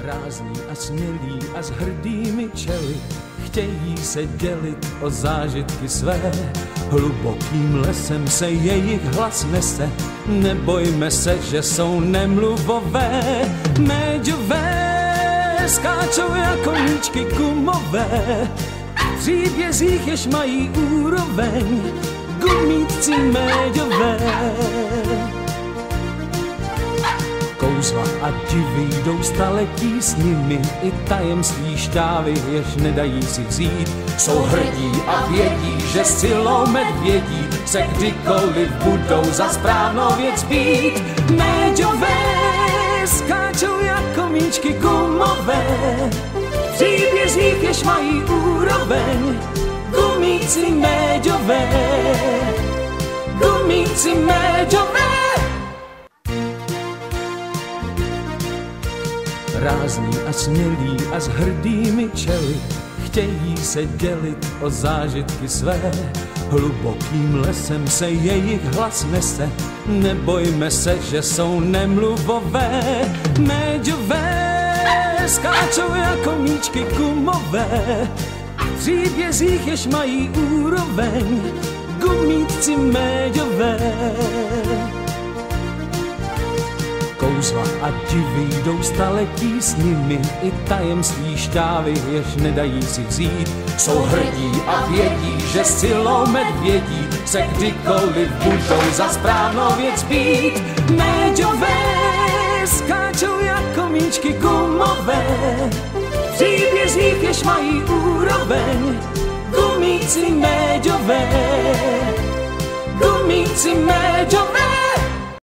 Rázní a smělí a s hrdými čely chtějí se dělit o zážitky své. Hlubokým lesem se jejich hlas nese, nebojme se, že jsou nemluvové. Méďové skáčou jako míčky gumové, v příbězích jež mají úroveň gumítci méďové. Kouzla a divy jdou staletí s nimi, i tajemství šťávy, jež nedají si vzít. Jsou hrdí a vědí, že silou medvědí se kdykoliv budou za správnou věc být. Méďové skáčou jako míčky gumové, v příbězích jež mají úroveň gumíci méďové, gumíci méďové. Rázní a smělí a s hrdými čely chtějí se dělit o zážitky své. Hlubokým lesem se jejich hlas nese, nebojme se, že jsou nemluvové. Méďové skáčou jako míčky gumové, v příbězích jež mají úroveň gumítci méďové. Kouzla a divy jdou staletí s nimi, i tajemství šťávy, jež nedají si vzít. Jsou hrdí a vědí, že silou medvědí se kdykoliv budou za správnou věc být. Méďové skáčou jako míčky gumové, v příbězích jež mají úroveň gumíci méďové, gumíci méďové.